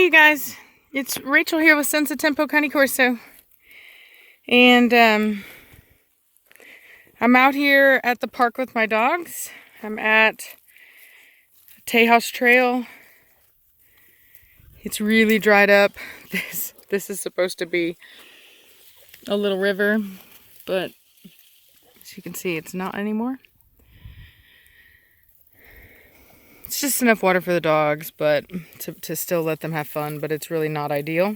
you guys, it's Rachel here with Senza Tempo Cane Corso, and I'm out here at the park with my dogs. I'm at Tejas Trail. It's really dried up. This is supposed to be a little river, but as you can see, it's not anymore. It's just enough water for the dogs, but to still let them have fun, but it's really not ideal.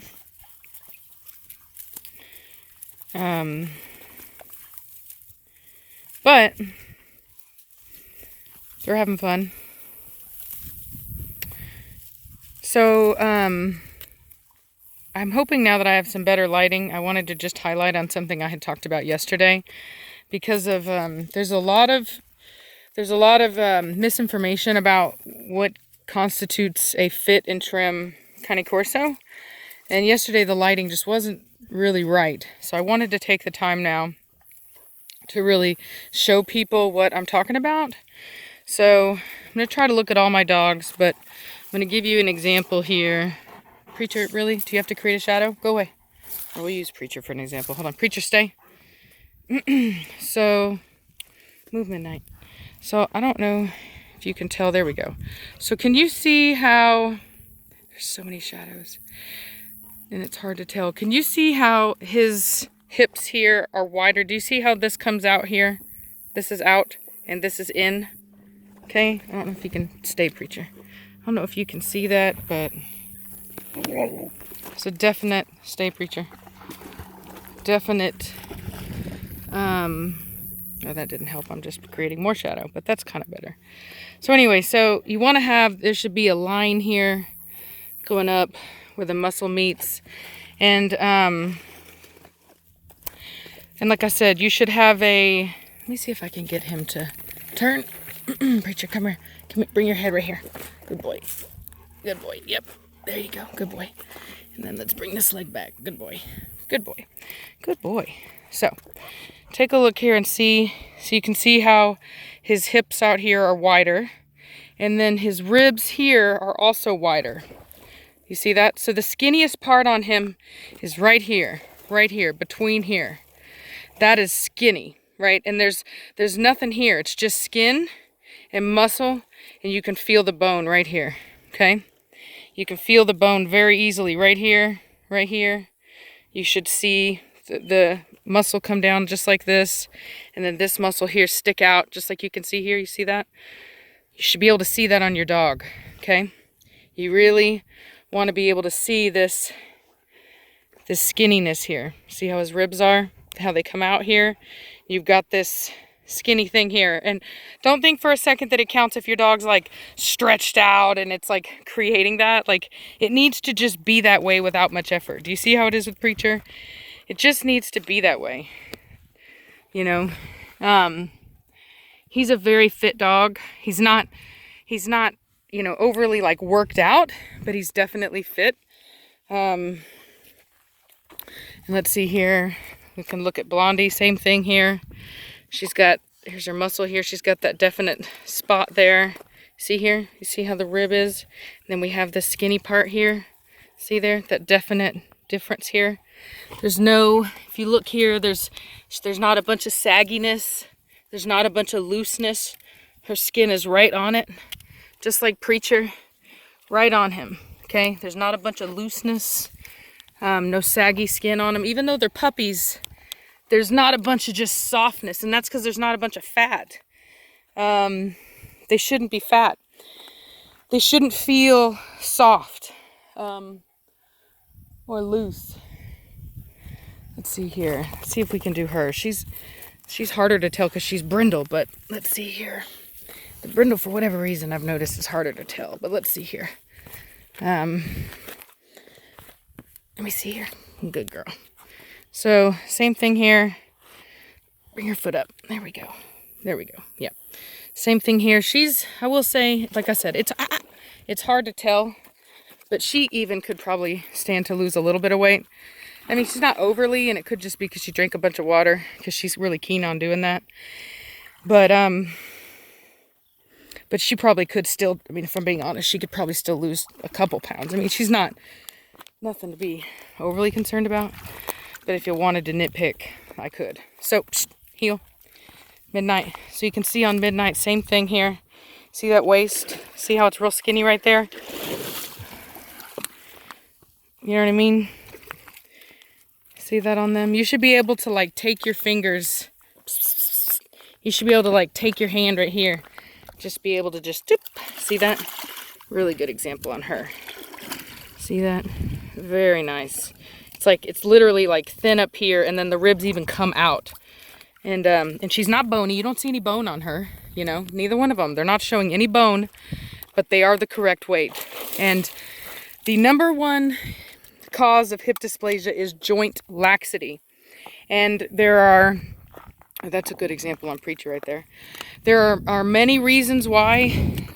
But they're having fun. So, I'm hoping now that I have some better lighting, I wanted to just highlight on something I had talked about yesterday, because of, there's a lot of misinformation about what constitutes a fit and trim Cane Corso. And yesterday the lighting just wasn't really right. So I wanted to take the time now to really show people what I'm talking about. So I'm going to try to look at all my dogs, but I'm going to give you an example here. Preacher, really? Do you have to create a shadow? Go away. Or we'll use Preacher for an example. Hold on. Preacher, stay. So, move Midnight. So I don't know if you can tell. There we go. So can you see how there's so many shadows and it's hard to tell. Can you see how his hips here are wider? Do you see how this comes out here? This is out and this is in. Okay. I don't know if you can stay, Preacher. I don't know if you can see that, but it's a definite stay, Preacher. Definite oh, that didn't help. I'm just creating more shadow, but that's kind of better. So anyway, so you want to have, there should be a line here going up where the muscle meets. And like I said, you should have a, let me see if I can get him to turn. Preacher, come here. Come here. Bring your head right here. Good boy. Good boy. Yep. There you go. Good boy. And then let's bring this leg back. Good boy. Good boy. Good boy. So, take a look here and see. So you can see how his hips out here are wider. And then his ribs here are also wider. You see that? So the skinniest part on him is right here, between here. That is skinny, right? And there's nothing here. It's just skin and muscle, and you can feel the bone right here, okay? You can feel the bone very easily right here, right here. You should see the muscle come down just like this, and then this muscle here stick out just like you can see here. You see that? You should be able to see that on your dog, okay? You really want to be able to see this skinniness here. See how his ribs are, how they come out here? You've got this skinny thing here, and don't think for a second that it counts if your dog's like stretched out and it's like creating that. Like, it needs to just be that way without much effort. Do you see how it is with Preacher? It just needs to be that way, you know. He's a very fit dog. He's not, you know, overly like worked out, but he's definitely fit. And let's see here. We can look at Blondie. Same thing here. She's got, here's her muscle here. She's got that definite spot there. See here? You see how the rib is? And then we have the skinny part here. See there? That definite difference here. There's no, if you look here, there's not a bunch of sagginess. There's not a bunch of looseness. Her skin is right on it. Just like Preacher, right on him, okay? There's not a bunch of looseness, no saggy skin on them. Even though they're puppies, there's not a bunch of just softness, and that's because there's not a bunch of fat. They shouldn't be fat. They shouldn't feel soft or loose. Let's see here. Let's see if we can do her. She's harder to tell because she's brindle, but let's see here. The brindle, for whatever reason, I've noticed is harder to tell, but let's see here. Let me see here. Good girl. So, same thing here. Bring her foot up. There we go. There we go. Yeah. Same thing here. I will say, like I said, it's hard to tell, but she even could probably stand to lose a little bit of weight. I mean, she's not overly, and it could just be because she drank a bunch of water, because she's really keen on doing that. But But she probably could still, I mean, if I'm being honest, she could probably still lose a couple pounds. I mean, she's nothing to be overly concerned about. But if you wanted to nitpick, I could. So, heel. Midnight. So you can see on Midnight, same thing here. See that waist? See how it's real skinny right there? You know what I mean? See that on them? You should be able to like take your fingers. You should be able to like take your hand right here. Just be able to just dip. See that? Really good example on her. See that? Very nice. It's like, it's literally like thin up here and then the ribs even come out. And she's not bony. You don't see any bone on her, you know, neither one of them. They're not showing any bone, but they are the correct weight. And the number one cause of hip dysplasia is joint laxity. And there are, that's a good example on Preacher right there. There are many reasons why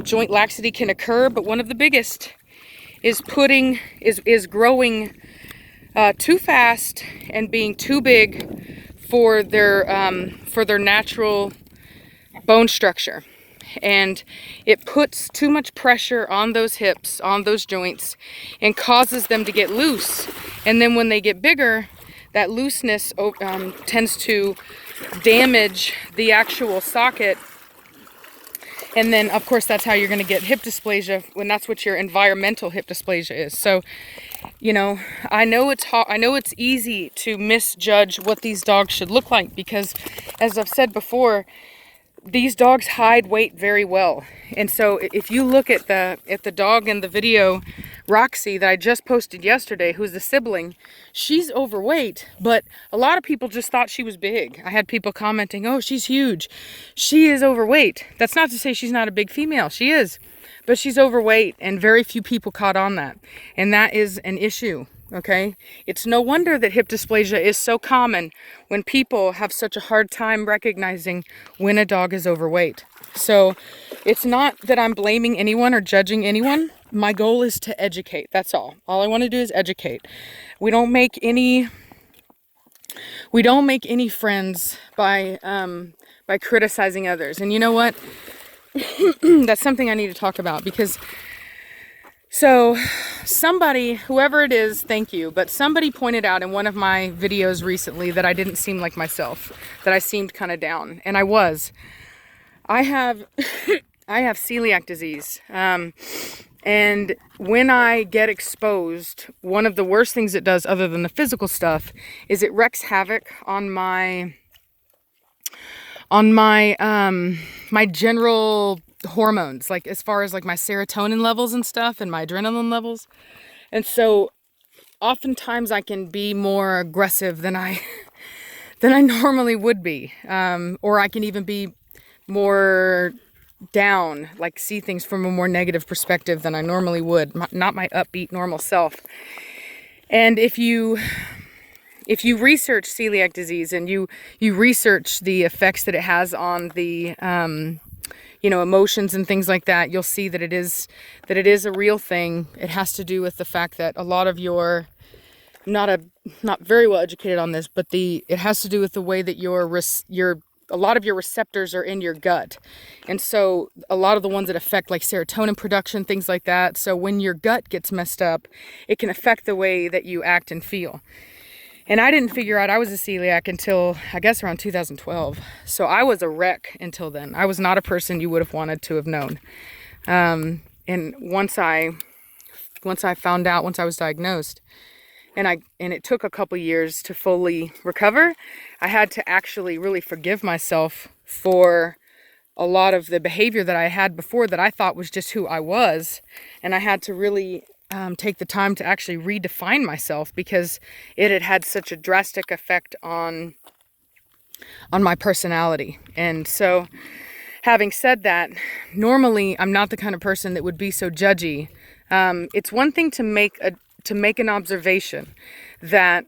joint laxity can occur, but one of the biggest is growing too fast and being too big for their natural bone structure. And it puts too much pressure on those hips, on those joints, and causes them to get loose. And then when they get bigger, that looseness tends to damage the actual socket. And then, of course, that's how you're going to get hip dysplasia, when that's what your environmental hip dysplasia is. So, you know, I know it's hard, I know it's easy to misjudge what these dogs should look like because, as I've said before, these dogs hide weight very well. And so if you look at the dog in the video, Roxy, that I just posted yesterday, who's the sibling, she's overweight, but a lot of people just thought she was big. I had people commenting, oh, she's huge. She is overweight. That's not to say she's not a big female. She is, but she's overweight, and very few people caught on that. And that is an issue. Okay, it's no wonder that hip dysplasia is so common when people have such a hard time recognizing when a dog is overweight. So it's not that I'm blaming anyone or judging anyone. My goal is to educate. That's all. All I want to do is educate. We don't make any friends by criticizing others. And you know what? That's something I need to talk about because so somebody, whoever it is, thank you, but somebody pointed out in one of my videos recently that I didn't seem like myself, that I seemed kind of down, and I was. I have celiac disease, and when I get exposed, one of the worst things it does, other than the physical stuff, is it wreaks havoc on my general hormones, like as far as like my serotonin levels and stuff and my adrenaline levels. And so oftentimes I can be more aggressive than I normally would be, or I can even be more down, like see things from a more negative perspective than I normally would, not my upbeat normal self. And if you research celiac disease and you research the effects that it has on the emotions and things like that, you'll see that it is a real thing. It has to do with the fact that a lot of your, not very well educated on this, but it has to do with the way that a lot of your receptors are in your gut. And so a lot of the ones that affect like serotonin production, things like that. So when your gut gets messed up, it can affect the way that you act and feel. And I didn't figure out I was a celiac until, I guess, around 2012. So I was a wreck until then. I was not a person you would have wanted to have known. And once I found out, once I was diagnosed, and it took a couple years to fully recover, I had to actually really forgive myself for a lot of the behavior that I had before that I thought was just who I was. And I had to really take the time to actually redefine myself because it had had such a drastic effect on my personality. And so having said that, normally I'm not the kind of person that would be so judgy. It's one thing to make an observation that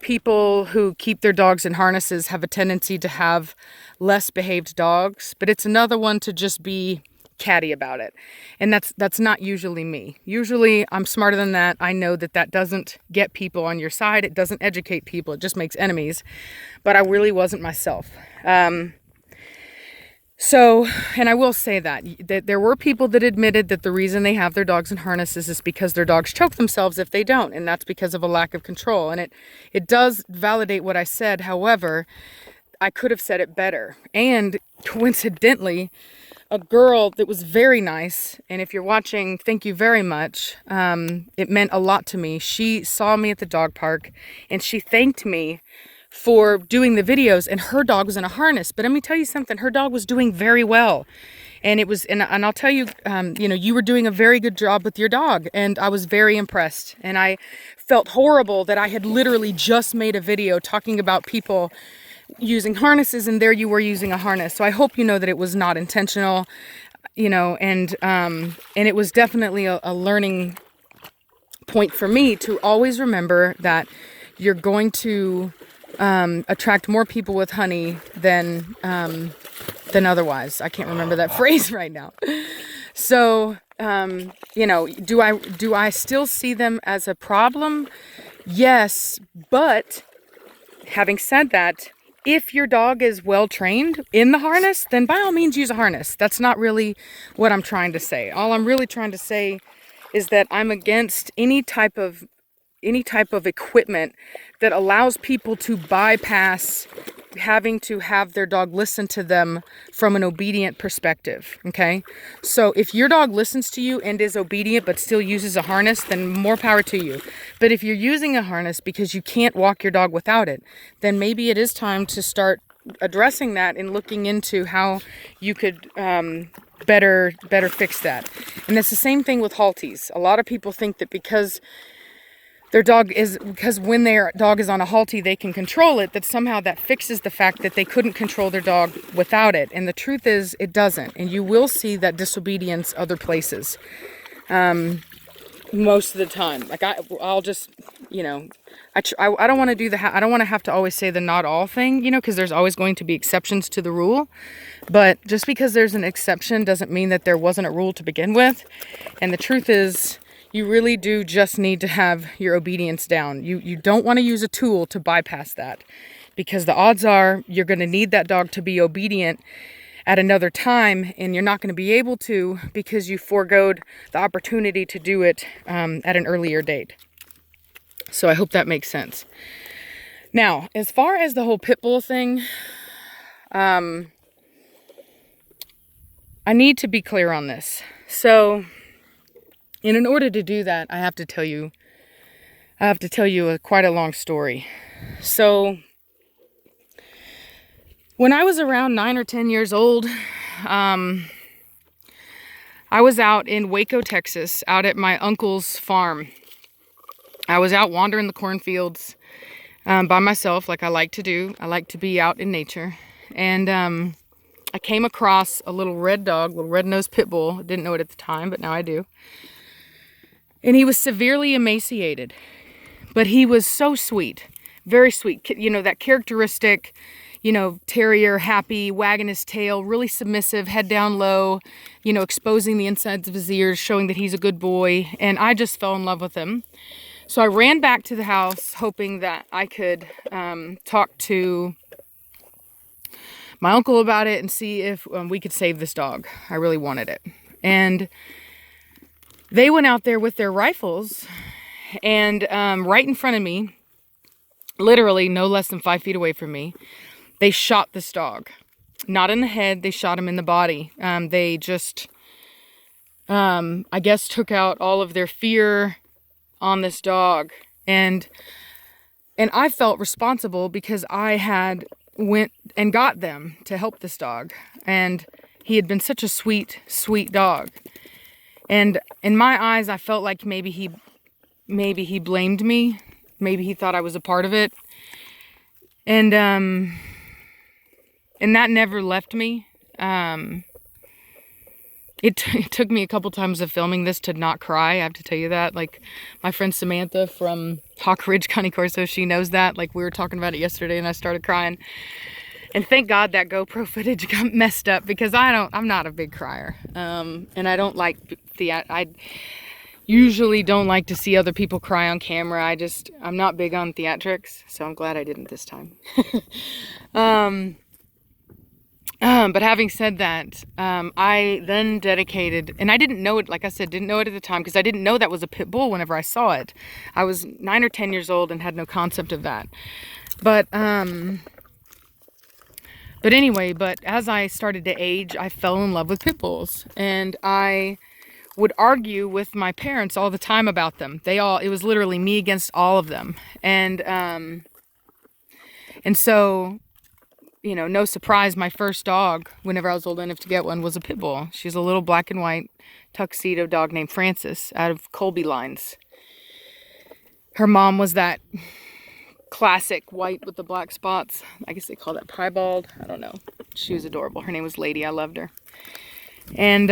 people who keep their dogs in harnesses have a tendency to have less behaved dogs, but it's another one to just be catty about it. And that's not usually me. Usually I'm smarter than that. I know that doesn't get people on your side. It doesn't educate people. It just makes enemies. But I really wasn't myself. So, and I will say that there were people that admitted that the reason they have their dogs in harnesses is because their dogs choke themselves if they don't, and that's because of a lack of control. And it does validate what I said. However, I could have said it better. And coincidentally, a girl that was very nice, and if you're watching, thank you very much. It meant a lot to me. She saw me at the dog park, and she thanked me for doing the videos, and her dog was in a harness. But let me tell you something, her dog was doing very well. And it was, and I'll tell you, you know, you were doing a very good job with your dog, and I was very impressed. And I felt horrible that I had literally just made a video talking about people using harnesses, and there you were using a harness. So I hope you know that it was not intentional, you know, and it was definitely a learning point for me to always remember that you're going to attract more people with honey than otherwise. I can't remember that phrase right now. So, you know, do I still see them as a problem? Yes, but having said that, if your dog is well trained in the harness, then by all means use a harness. That's not really what I'm trying to say. All I'm really trying to say is that I'm against any type of equipment that allows people to bypass having to have their dog listen to them from an obedient perspective. Okay, so if your dog listens to you and is obedient but still uses a harness, then more power to you. But if you're using a harness because you can't walk your dog without it, then maybe it is time to start addressing that and looking into how you could better fix that. And it's the same thing with halties. A lot of people think that because when their dog is on a halty, they can control it, that somehow that fixes the fact that they couldn't control their dog without it. And the truth is, it doesn't. And you will see that disobedience other places most of the time. Like I'll just, you know, I don't want to do I don't want to have to always say the not all thing, you know, because there's always going to be exceptions to the rule. But just because there's an exception doesn't mean that there wasn't a rule to begin with. And the truth is, you really do just need to have your obedience down. You don't want to use a tool to bypass that, because the odds are you're going to need that dog to be obedient at another time, and you're not going to be able to because you foregoed the opportunity to do it at an earlier date. So I hope that makes sense. Now, as far as the whole pit bull thing, I need to be clear on this. So, and in order to do that, I have to tell you quite a long story. So, when I was around 9 or 10 years old, I was out in Waco, Texas, out at my uncle's farm. I was out wandering the cornfields by myself, like I like to do. I like to be out in nature. And I came across a little red dog, little red-nosed pit bull. I didn't know it at the time, but now I do. And he was severely emaciated, but he was so sweet, very sweet. You know, that characteristic, you know, terrier, happy, wagging his tail, really submissive, head down low, you know, exposing the insides of his ears, showing that he's a good boy. And I just fell in love with him. So I ran back to the house hoping that I could talk to my uncle about it and see if we could save this dog. I really wanted it. And they went out there with their rifles, and right in front of me, literally no less than 5 feet away from me, they shot this dog. Not in the head, they shot him in the body. They just, I guess, took out all of their fear on this dog. And I felt responsible because I had went and got them to help this dog. And he had been such a sweet, sweet dog. And in my eyes, I felt like maybe he blamed me. Maybe he thought I was a part of it. And that never left me. It took me a couple times of filming this to not cry. I have to tell you that. Like, my friend Samantha from Hawk Ridge County Corso, she knows that. Like, we were talking about it yesterday and I started crying. And thank God that GoPro footage got messed up, because I'm not a big crier. And I don't like I usually don't like to see other people cry on camera. I'm not big on theatrics, so I'm glad I didn't this time. But having said that, I then dedicated, and I didn't know it, like I said, didn't know it at the time because I didn't know that was a pit bull whenever I saw it. I was 9 or 10 years old and had no concept of that. But anyway, but as I started to age, I fell in love with pit bulls, and I would argue with my parents all the time about them. It was literally me against all of them. And so, you know, no surprise, my first dog, whenever I was old enough to get one, was a pit bull. She's a little black and white tuxedo dog named Frances out of Colby Lines. Her mom was that classic white with the black spots. I guess they call that piebald. I don't know. She was adorable. Her name was Lady. I loved her. And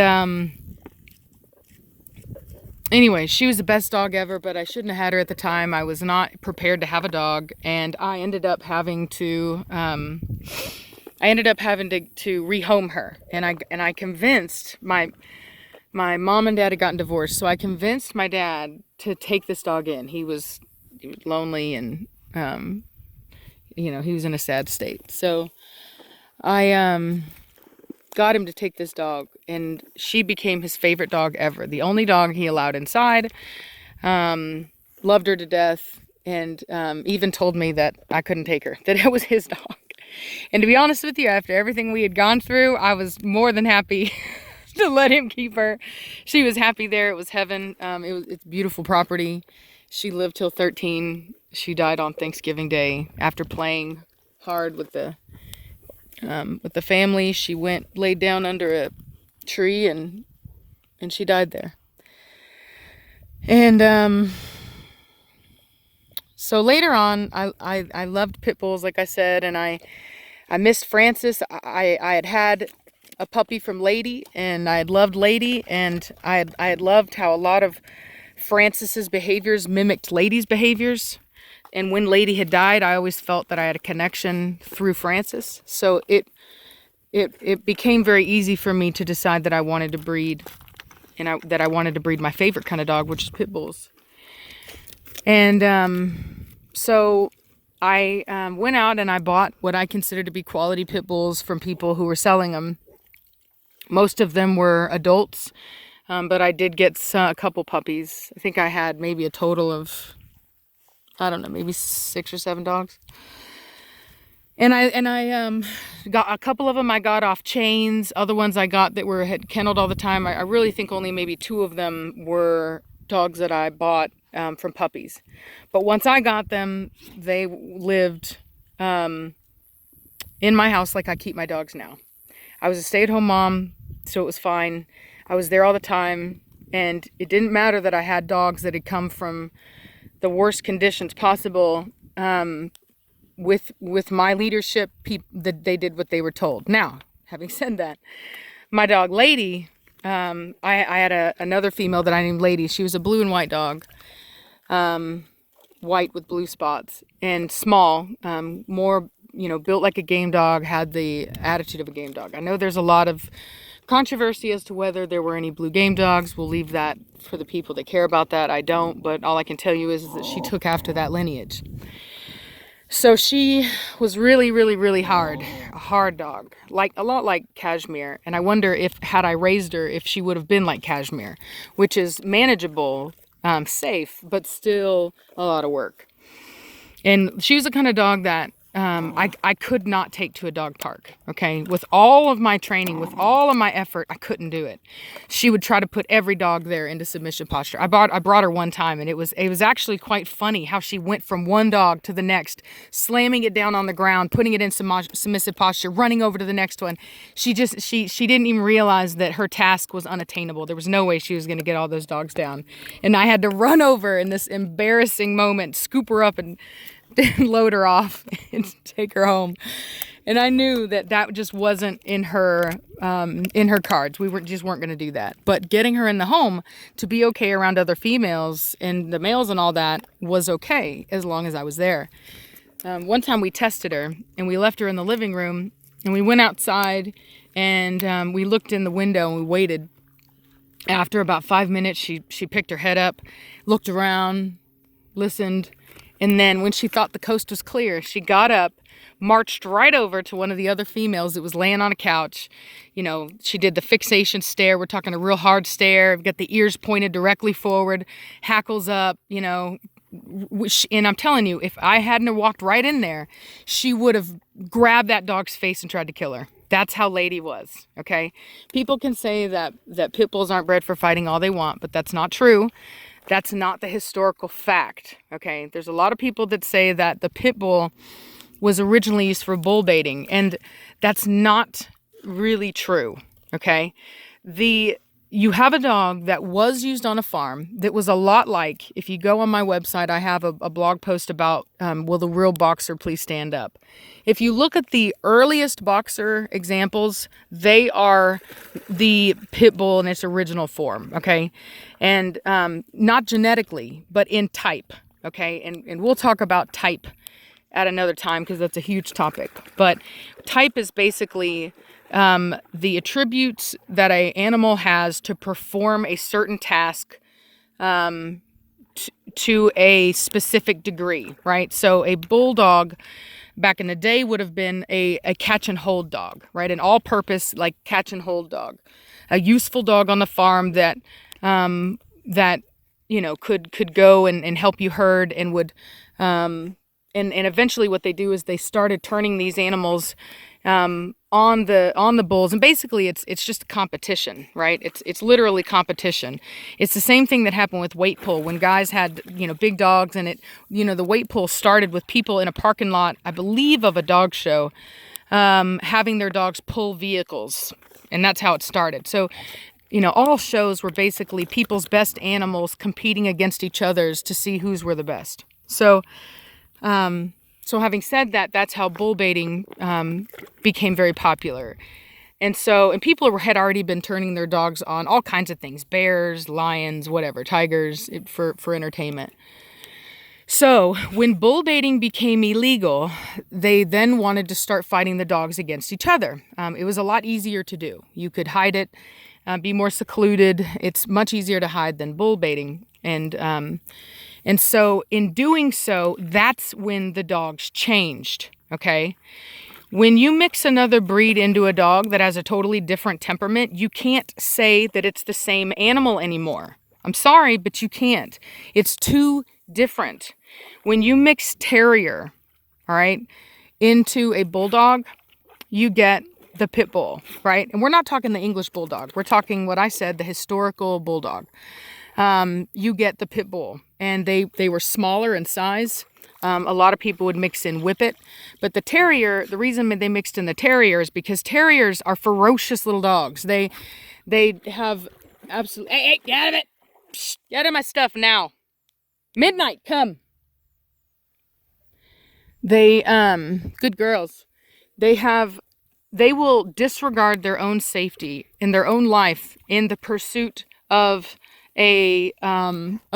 anyway, she was the best dog ever, but I shouldn't have had her at the time. I was not prepared to have a dog, and I ended up having to rehome her. And I convinced my mom and dad had gotten divorced, so I convinced my dad to take this dog in. He was lonely, and you know, he was in a sad state. So I got him to take this dog, and she became his favorite dog ever. The only dog he allowed inside. Loved her to death, and even told me that I couldn't take her, that it was his dog. And to be honest with you, after everything we had gone through, I was more than happy to let him keep her. She was happy there. It was heaven. It's beautiful property. She lived till 13. She died on Thanksgiving Day after playing hard with the family. She laid down under a tree, and she died there. And so later on, I loved pit bulls, like I said, and I missed Frances. I had a puppy from Lady, and I had loved Lady, and I had loved how a lot of Frances's behaviors mimicked Lady's behaviors. And when Lady had died, I always felt that I had a connection through Frances. So it became very easy for me to decide that I wanted to breed, and that I wanted to breed my favorite kind of dog, which is pit bulls. And so I went out and I bought what I consider to be quality pit bulls from people who were selling them. Most of them were adults, but I did get a couple puppies. I think I had maybe a total of, I don't know, maybe 6 or 7 dogs. And I got a couple of them I got off chains. Other ones I got that had kenneled all the time. I really think only maybe 2 of them were dogs that I bought from puppies. But once I got them, they lived in my house like I keep my dogs now. I was a stay-at-home mom, so it was fine. I was there all the time, and it didn't matter that I had dogs that had come from the worst conditions possible. With my leadership, that they did what they were told. Now, having said that, my dog Lady, I had another female that I named Lady. She was a blue and white dog, white with blue spots, and small, more, you know, built like a game dog, had the attitude of a game dog. I know there's a lot of controversy as to whether there were any blue game dogs. We'll leave that for the people that care about that. I don't, but all I can tell you is that she took after that lineage. So she was really, really, really hard. A hard dog. A lot like Cashmere. And I wonder if, had I raised her, if she would have been like Cashmere, which is manageable, safe, but still a lot of work. And she was the kind of dog that I could not take to a dog park, okay? With all of my training, with all of my effort, I couldn't do it. She would try to put every dog there into submission posture. I brought her one time, and it was actually quite funny how she went from one dog to the next, slamming it down on the ground, putting it in submissive posture, running over to the next one. She didn't even realize that her task was unattainable. There was no way she was going to get all those dogs down. And I had to run over in this embarrassing moment, scoop her up and load her off and take her home. And I knew that just wasn't in her cards. We weren't going to do that. But getting her in the home to be okay around other females and the males and all that was okay as long as I was there. One time we tested her, and we left her in the living room, and we went outside, and we looked in the window and we waited. After about 5 minutes, she picked her head up, looked around, listened. And then when she thought the coast was clear, she got up, marched right over to one of the other females that was laying on a couch. You know, she did the fixation stare. We're talking a real hard stare. Got the ears pointed directly forward, hackles up, you know. And I'm telling you, if I hadn't walked right in there, she would have grabbed that dog's face and tried to kill her. That's how Lady was, okay? People can say that pit bulls aren't bred for fighting all they want, but that's not true. That's not the historical fact, okay? There's a lot of people that say that the pit bull was originally used for bull baiting, and that's not really true, okay? You have a dog that was used on a farm that was a lot like, if you go on my website, I have a blog post about, will the real boxer please stand up? If you look at the earliest boxer examples, they are the pit bull in its original form, okay? And not genetically, but in type, okay? And we'll talk about type at another time because that's a huge topic. But type is basically the attributes that an animal has to perform a certain task to a specific degree, right? So a bulldog back in the day would have been a catch and hold dog, right? An all-purpose, like, catch and hold dog. A useful dog on the farm that you know, could go and help you herd and would... and eventually what they do is they started turning these animals on the bulls, and basically it's just a competition, right? It's literally competition. It's the same thing that happened with weight pull when guys had, you know, big dogs, and the weight pull started with people in a parking lot, I believe, of a dog show, having their dogs pull vehicles, and that's how it started. So, you know, all shows were basically people's best animals competing against each other's to see whose were the best. So having said that, that's how bull baiting became very popular. And people had already been turning their dogs on all kinds of things, bears, lions, whatever, tigers, for entertainment. So when bull baiting became illegal, they then wanted to start fighting the dogs against each other. It was a lot easier to do. You could hide it, be more secluded. It's much easier to hide than bull baiting. And so in doing so, that's when the dogs changed, okay? When you mix another breed into a dog that has a totally different temperament, you can't say that it's the same animal anymore. I'm sorry, but you can't. It's too different. When you mix terrier, all right, into a bulldog, you get the pit bull, right? And we're not talking the English bulldog. We're talking what I said, the historical bulldog. You get the pit bull, and they were smaller in size. A lot of people would mix in whippet, but the terrier, the reason they mixed in the terrier is because terriers are ferocious little dogs. They have absolute, hey, get out of it. Psst, get out of my stuff now. Midnight, come. They, good girls. They will disregard their own safety in their own life in the pursuit of a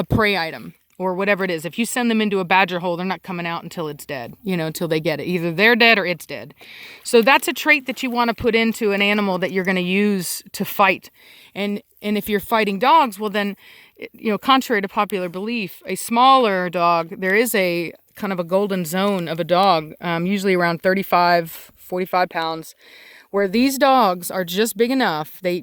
prey item or whatever it is. If you send them into a badger hole, they're not coming out until it's dead, you know, until they get it. Either they're dead or it's dead. So that's a trait that you want to put into an animal that you're going to use to fight. And if you're fighting dogs, well then, you know, contrary to popular belief, a smaller dog, there is a kind of a golden zone of a dog, usually around 35, 45 pounds, where these dogs are just big enough. They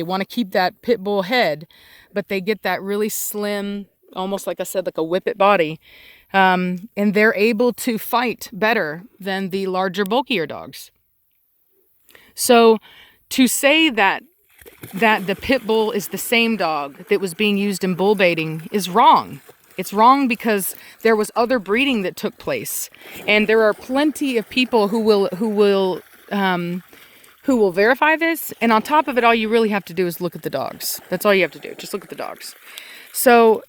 want to keep that pit bull head, but they get that really slim, almost like I said, like a whippet body. And they're able to fight better than the larger, bulkier dogs. So to say that the pit bull is the same dog that was being used in bull baiting is wrong. It's wrong because there was other breeding that took place. And there are plenty of people who will verify this. And on top of it, all you really have to do is look at the dogs. That's all you have to do. Just look at the dogs. So,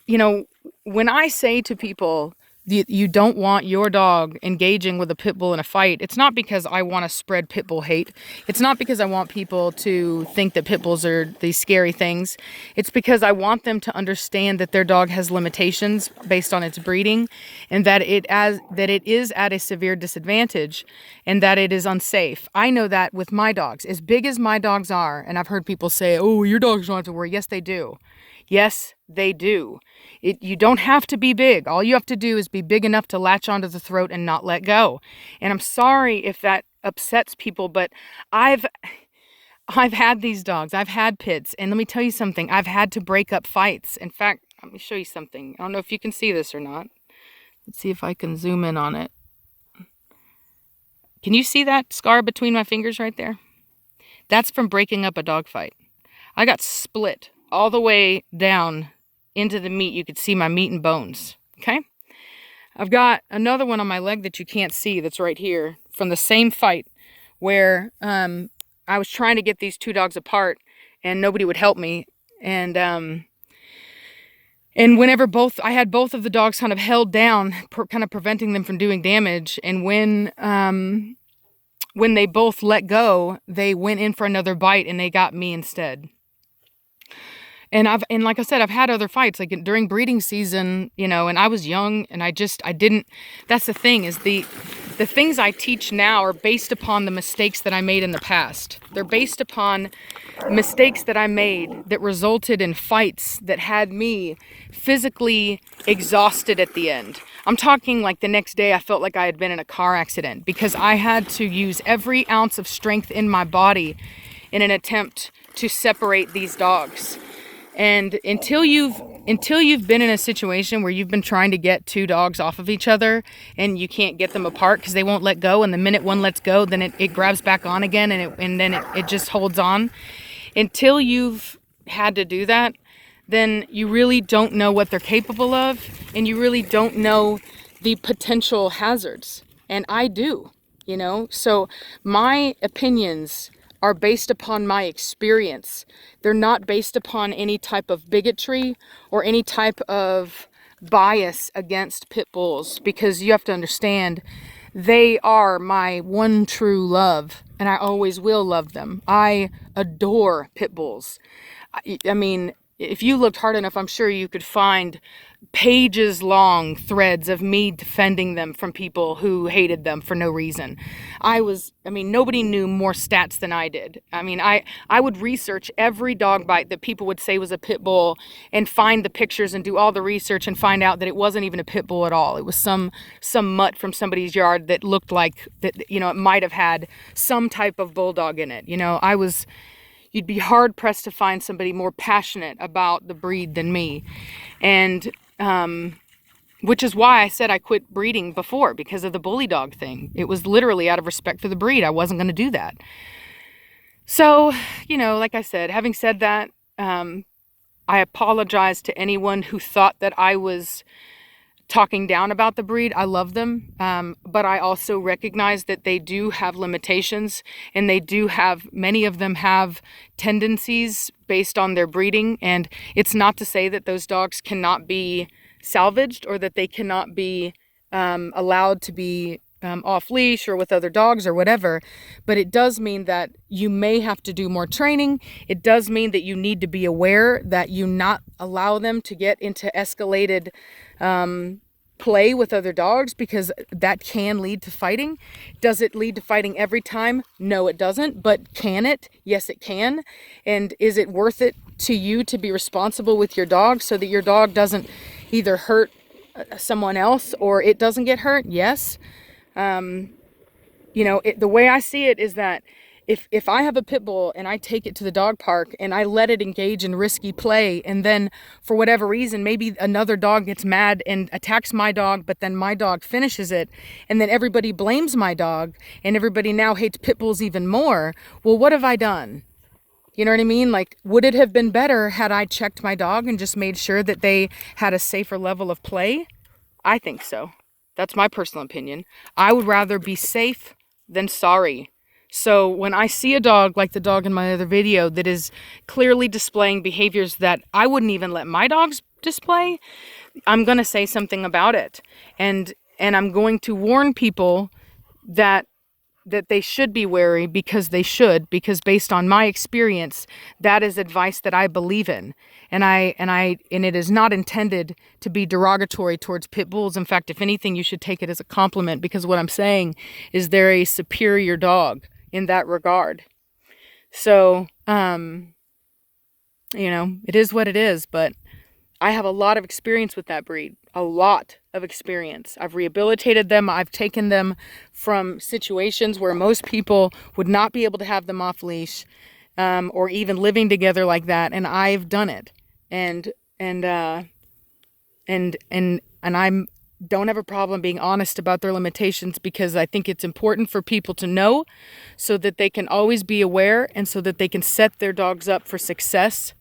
you know, when I say to people, you don't want your dog engaging with a pit bull in a fight, it's not because I want to spread pit bull hate. It's not because I want people to think that pit bulls are these scary things. It's because I want them to understand that their dog has limitations based on its breeding, and that it is at a severe disadvantage, and that it is unsafe. I know that with my dogs. As big as my dogs are, and I've heard people say, oh, your dogs don't have to worry. Yes, they do. Yes, they do. You don't have to be big. All you have to do is be big enough to latch onto the throat and not let go. And I'm sorry if that upsets people, but I've had these dogs. I've had pits. And let me tell you something. I've had to break up fights. In fact, let me show you something. I don't know if you can see this or not. Let's see if I can zoom in on it. Can you see that scar between my fingers right there? That's from breaking up a dog fight. I got split all the way down into the meat. You could see my meat and bones. Okay? I've got another one on my leg that you can't see that's right here from the same fight where I was trying to get these two dogs apart and nobody would help me. And whenever I had both of the dogs kind of held down, kind of preventing them from doing damage. And when they both let go, they went in for another bite and they got me instead. And like I said, I've had other fights, like during breeding season, and I was young and I didn't, that's the thing, is the things I teach now are based upon the mistakes that I made in the past. They're based upon mistakes that I made that resulted in fights that had me physically exhausted at the end. I'm talking like the next day I felt like I had been in a car accident because I had to use every ounce of strength in my body in an attempt to separate these dogs. And until you've been in a situation where you've been trying to get two dogs off of each other and you can't get them apart because they won't let go, and the minute one lets go, then it grabs back on again and then it just holds on. Until you've had to do that, then you really don't know what they're capable of, and you really don't know the potential hazards. And I do, So my opinions are based upon my experience. They're not based upon any type of bigotry or any type of bias against pit bulls, because you have to understand they are my one true love, and I always will love them. I adore pit bulls. I mean, if you looked hard enough, I'm sure you could find pages long threads of me defending them from people who hated them for no reason. Nobody knew more stats than I did. I would research every dog bite that people would say was a pit bull and find the pictures and do all the research and find out that it wasn't even a pit bull at all. It was some mutt from somebody's yard that looked like that, it might have had some type of bulldog in it. You'd be hard pressed to find somebody more passionate about the breed than me. And which is why I said I quit breeding before, because of the bully dog thing. It was literally out of respect for the breed. I wasn't going to do that. So, like I said, having said that, I apologize to anyone who thought that I was talking down about the breed. I love them, but I also recognize that they do have limitations, and many of them have tendencies based on their breeding. And it's not to say that those dogs cannot be salvaged or that they cannot be allowed to be off leash or with other dogs or whatever, but it does mean that you may have to do more training. It does mean that you need to be aware that you not allow them to get into escalated play with other dogs, because that can lead to fighting. Does it lead to fighting every time? No, it doesn't. But can it? Yes, it can. And is it worth it to you to be responsible with your dog so that your dog doesn't either hurt someone else or it doesn't get hurt? Yes. The way I see it is that if I have a pit bull and I take it to the dog park and I let it engage in risky play, and then for whatever reason, maybe another dog gets mad and attacks my dog, but then my dog finishes it, and then everybody blames my dog and everybody now hates pit bulls even more. Well, what have I done? You know what I mean? Like, would it have been better had I checked my dog and just made sure that they had a safer level of play? I think so. That's my personal opinion. I would rather be safe than sorry. So when I see a dog like the dog in my other video that is clearly displaying behaviors that I wouldn't even let my dogs display, I'm going to say something about it. And I'm going to warn people that they should be wary, because because based on my experience, that is advice that I believe in. And it is not intended to be derogatory towards pit bulls. In fact, if anything, you should take it as a compliment, because what I'm saying is they're a superior dog in that regard. So, it is what it is, but I have a lot of experience with that breed, a lot of experience. I've rehabilitated them. I've taken them from situations where most people would not be able to have them off leash, or even living together like that. And I've done it. And I'm don't have a problem being honest about their limitations, because I think it's important for people to know so that they can always be aware, and so that they can set their dogs up for success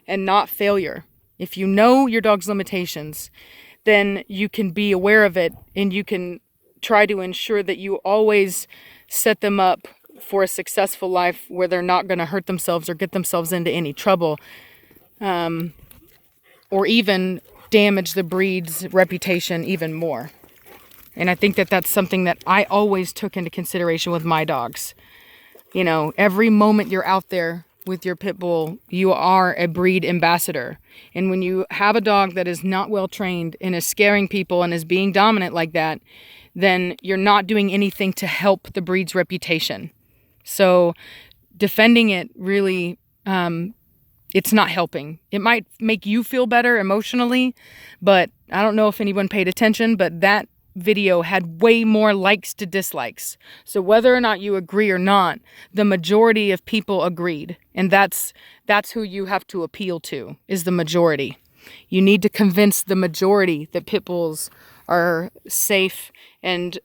and not failure. If you know your dog's limitations, then you can be aware of it, and you can try to ensure that you always set them up for a successful life where they're not going to hurt themselves or get themselves into any trouble, or even damage the breed's reputation even more. And I think that that's something that I always took into consideration with my dogs. You know, every moment you're out there with your pit bull, you are a breed ambassador. And when you have a dog that is not well trained and is scaring people and is being dominant like that, then you're not doing anything to help the breed's reputation. So defending it really, it's not helping. It might make you feel better emotionally, but I don't know if anyone paid attention, but that video had way more likes to dislikes. So whether or not you agree or not, the majority of people agreed. And that's who you have to appeal to, is the majority. You need to convince the majority that pit bulls are safe and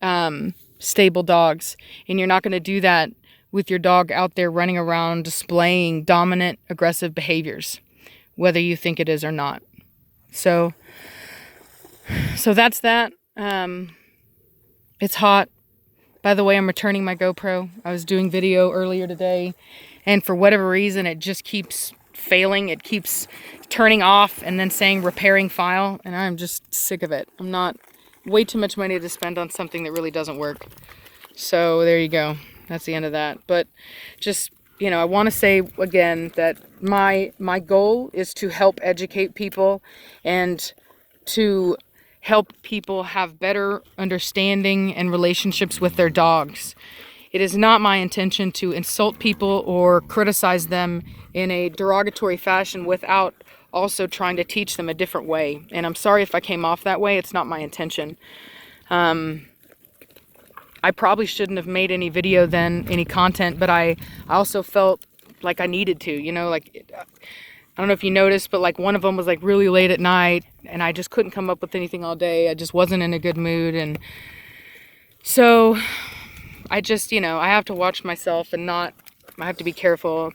stable dogs. And you're not going to do that with your dog out there running around displaying dominant, aggressive behaviors, whether you think it is or not. So that's that. It's hot. By the way, I'm returning my GoPro. I was doing video earlier today, and for whatever reason, it just keeps failing. It keeps turning off and then saying repairing file, and I'm just sick of it. I'm not, way too much money to spend on something that really doesn't work. So there you go. That's the end of that. But just, you know, I want to say again that my goal is to help educate people and to help people have better understanding and relationships with their dogs. It is not my intention to insult people or criticize them in a derogatory fashion without also trying to teach them a different way. And I'm sorry if I came off that way. It's not my intention. I probably shouldn't have made any video then, any content, but I also felt like I needed to, you know, like, I don't know if you noticed, but like one of them was like really late at night and I just couldn't come up with anything all day. I just wasn't in a good mood. And so I just, you know, I have to watch myself and I have to be careful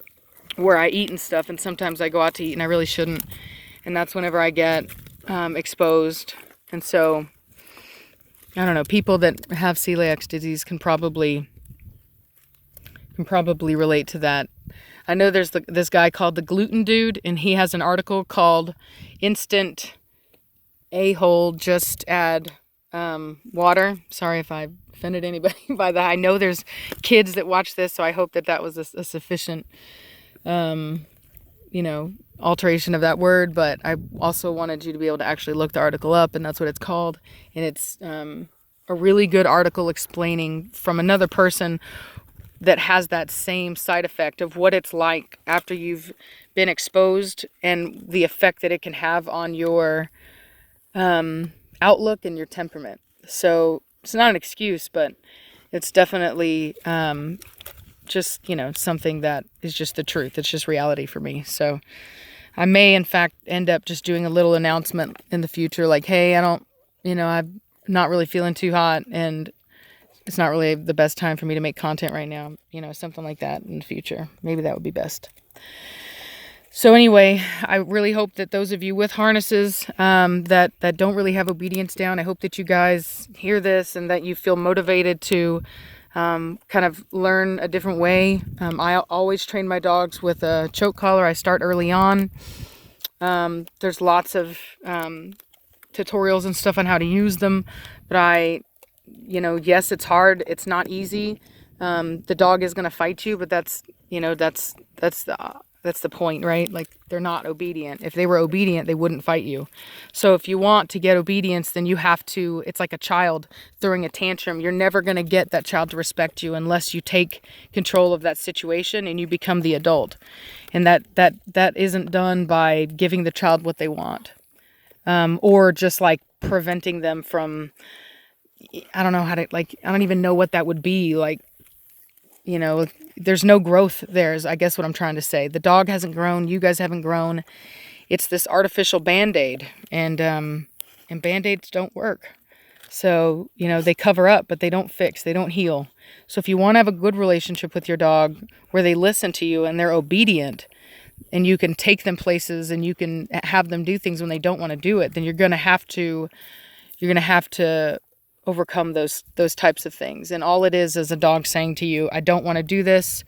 where I eat and stuff. And sometimes I go out to eat and I really shouldn't. And that's whenever I get exposed. And so I don't know, people that have celiac disease can probably relate to that. I know there's this guy called the Gluten Dude, and he has an article called Instant A-Hole, Just Add Water. Sorry if I offended anybody by that. I know there's kids that watch this, so I hope that was a sufficient, you know, alteration of that word. But I also wanted you to be able to actually look the article up, and that's what it's called. And it's a really good article explaining from another person that has that same side effect of what it's like after you've been exposed and the effect that it can have on your outlook and your temperament. So it's not an excuse, but it's definitely just, you know, something that is just the truth. It's just reality for me. So I may, in fact, end up just doing a little announcement in the future, like, hey, I'm not really feeling too hot, and it's not really the best time for me to make content right now, you know, something like that in the future. Maybe that would be best. So anyway, I really hope that those of you with harnesses that don't really have obedience down, I hope that you guys hear this and that you feel motivated to kind of learn a different way. I always train my dogs with a choke collar. I start early on. There's lots of tutorials and stuff on how to use them, but yes, it's hard. It's not easy. The dog is going to fight you, but that's the point, right? Like, they're not obedient. If they were obedient, they wouldn't fight you. So if you want to get obedience, then you have to, it's like a child throwing a tantrum. You're never going to get that child to respect you unless you take control of that situation and you become the adult. And that isn't done by giving the child what they want. or just like preventing them from, I don't know how to, like, I don't even know what that would be. Like, you know, there's no growth there is, I guess, what I'm trying to say. The dog hasn't grown. You guys haven't grown. It's this artificial Band-Aid, and Band-Aids don't work. So, you know, they cover up, but they don't fix, they don't heal. So if you want to have a good relationship with your dog where they listen to you and they're obedient, and you can take them places and you can have them do things when they don't want to do it, then you're going to have to overcome those types of things. And all it is a dog saying to you, I don't want to do this.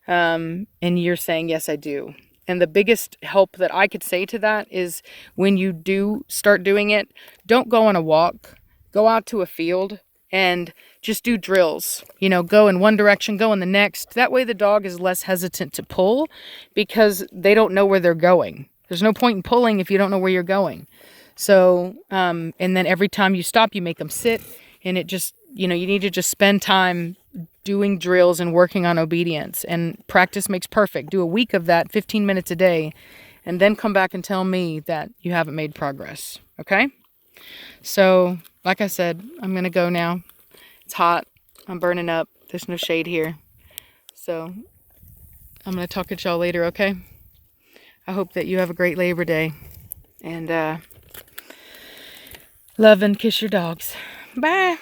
And you're saying, yes, I do. And the biggest help that I could say to that is when you do start doing it, don't go on a walk. Go out to a field and just do drills. You know, go in one direction, go in the next. That way the dog is less hesitant to pull because they don't know where they're going. There's no point in pulling if you don't know where you're going. So, and then every time you stop, you make them sit. And it just, you know, you need to just spend time doing drills and working on obedience. And practice makes perfect. Do a week of that, 15 minutes a day. And then come back and tell me that you haven't made progress. Okay? So, like I said, I'm going to go now. It's hot. I'm burning up. There's no shade here. So, I'm going to talk to y'all later, okay? I hope that you have a great Labor Day. And love and kiss your dogs. Bye.